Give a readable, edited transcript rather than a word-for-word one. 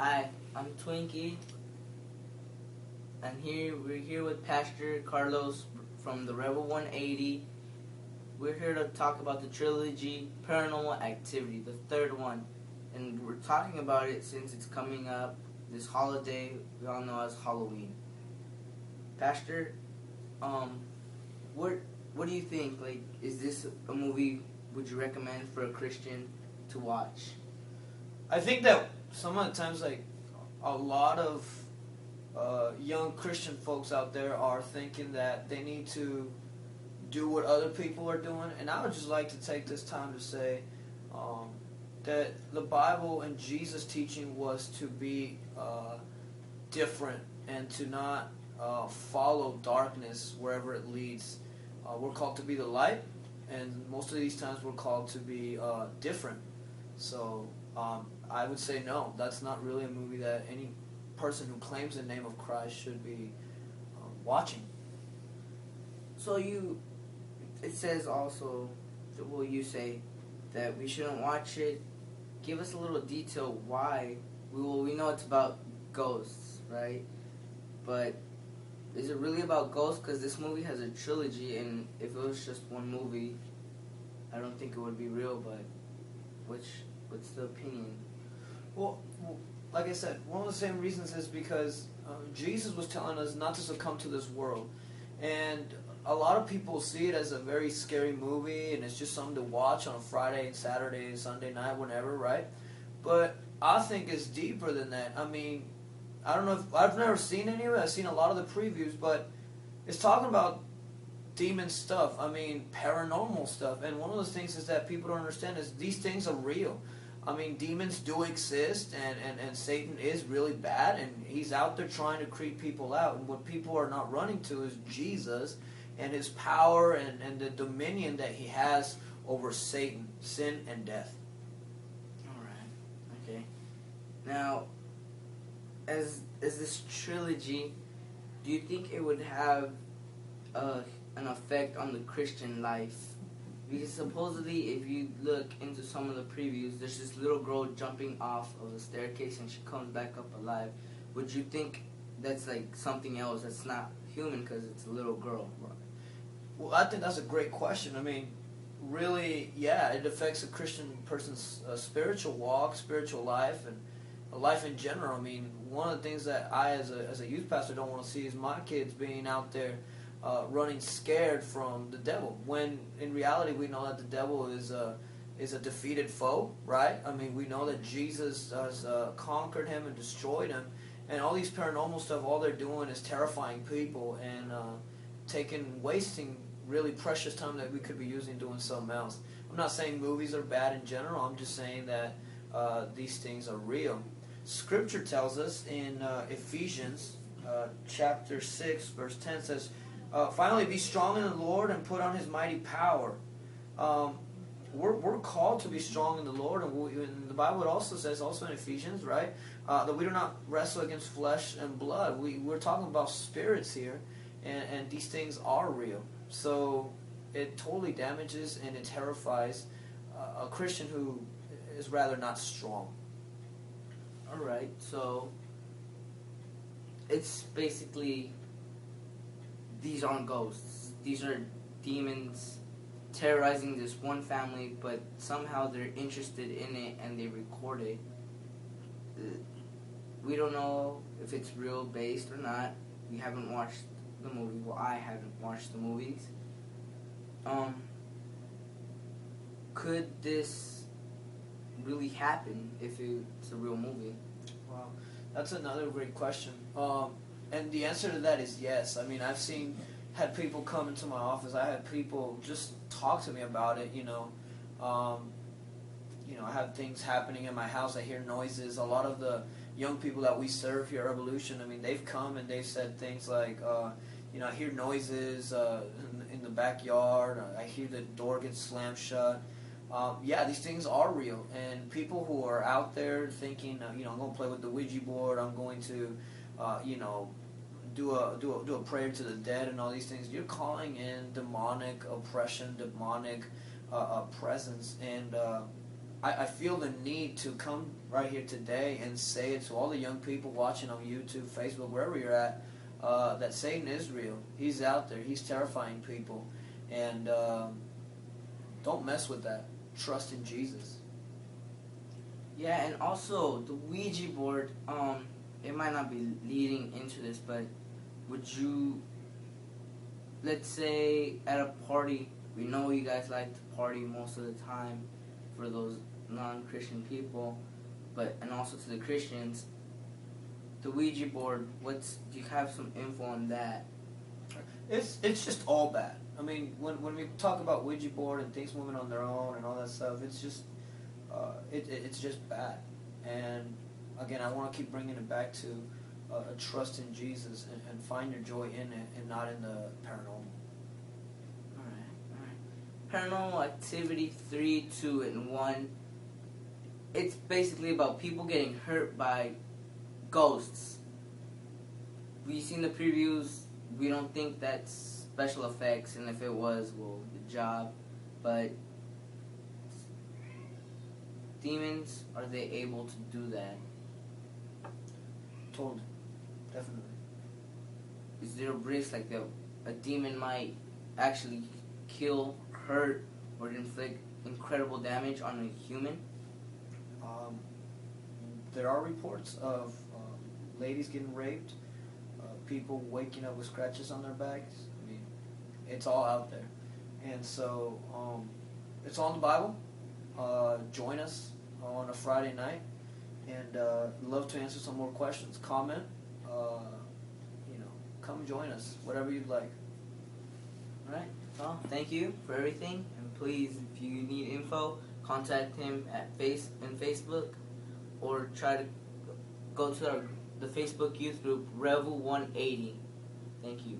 Hi, I'm Twinkie, and we're here with Pastor Carlos from the Rebel 180. We're here to talk about the trilogy Paranormal Activity, the third one, and we're talking about it since it's coming up this holiday we all know as Halloween. Pastor, what do you think? Like, is this a movie would you recommend for a Christian to watch? I think that some of the times, like, a lot of young Christian folks out there are thinking that they need to do what other people are doing, and I would just like to take this time to say that the Bible and Jesus' teaching was to be different and to not follow darkness wherever it leads. We're called to be the light, and most of these times we're called to be different. So I would say no, that's not really a movie that any person who claims the name of Christ should be watching. So it says also, well, you say that we shouldn't watch it. Give us a little detail why. We know it's about ghosts, right? But is it really about ghosts? Because this movie has a trilogy, and if it was just one movie, I don't think it would be real. But what's the opinion? Well, like I said, one of the same reasons is because Jesus was telling us not to succumb to this world. And a lot of people see it as a very scary movie, and it's just something to watch on a Friday and Saturday and Sunday night, whenever, right? But I think it's deeper than that. I mean, I don't know if I've never seen any of it. I've seen a lot of the previews, but it's talking about demon stuff. I mean, paranormal stuff. And one of those things is that people don't understand is these things are real. I mean, demons do exist, and Satan is really bad, and he's out there trying to creep people out. And what people are not running to is Jesus and his power and the dominion that he has over Satan, sin, and death. All right. Okay. Now, as this trilogy, do you think it would have an effect on the Christian life? Because supposedly, if you look into some of the previews, there's this little girl jumping off of a staircase and she comes back up alive. Would you think that's like something else that's not human because it's a little girl? Well, I think that's a great question. I mean, really, yeah, it affects a Christian person's spiritual walk, spiritual life, and life in general. I mean, one of the things that I, as a youth pastor, don't want to see is my kids being out there running scared from the devil, when in reality we know that the devil is a defeated foe, right? I mean, we know that Jesus has conquered him and destroyed him, and all these paranormal stuff, all they're doing is terrifying people and wasting really precious time that we could be using doing something else. I'm not saying movies are bad in general. I'm just saying that these things are real. Scripture tells us in Ephesians chapter 6, verse 10 says, finally, be strong in the Lord and put on his mighty power. We're called to be strong in the Lord, and the Bible also says, also in Ephesians, right, that we do not wrestle against flesh and blood. We're talking about spirits here, and these things are real. So it totally damages and it terrifies a Christian who is rather not strong. All right, so it's basically, these aren't ghosts. These are demons terrorizing this one family, but somehow they're interested in it and they record it. We don't know if it's real based or not. We haven't watched the movie. Well, I haven't watched the movies. Could this really happen if it's a real movie? Wow, that's another great question. And the answer to that is yes. I mean, I've had people come into my office. I had people just talk to me about it. I have things happening in my house. I hear noises. A lot of the young people that we serve here at Revolution, I mean, they've come and they've said things like, I hear noises in the backyard. I hear the door get slammed shut. Yeah, these things are real. And people who are out there thinking, I'm going to play with the Ouija board. I'm going to, do a prayer to the dead and all these things. You're calling in demonic oppression, demonic presence, and I feel the need to come right here today and say it to all the young people watching on YouTube, Facebook, wherever you're at, that Satan is real. He's out there. He's terrifying people. And don't mess with that. Trust in Jesus. Yeah, and also the Ouija board, it might not be leading into this, but would you, let's say at a party, we know you guys like to party most of the time for those non-Christian people, and also to the Christians, the Ouija board, do you have some info on that? It's just all bad. I mean, when we talk about Ouija board and things moving on their own and all that stuff, it's just it's just bad. And again, I want to keep bringing it back to a trust in Jesus and find your joy in it and not in the paranormal. All right. Paranormal Activity 3, 2, and 1. It's basically about people getting hurt by ghosts. We've seen the previews. We don't think that's special effects, and if it was, well, good job. But demons, are they able to do that? Totally. Definitely. Is there a risk like a demon might actually kill, hurt, or inflict incredible damage on a human? There are reports of ladies getting raped, people waking up with scratches on their backs. I mean, it's all out there. And so it's all in the Bible. Join us on a Friday night, and love to answer some more questions. Comment, come join us, whatever you'd like. All right. Well, thank you for everything, and please, if you need info, contact him at Facebook, or try to go to the Facebook youth group Rev180. Thank you.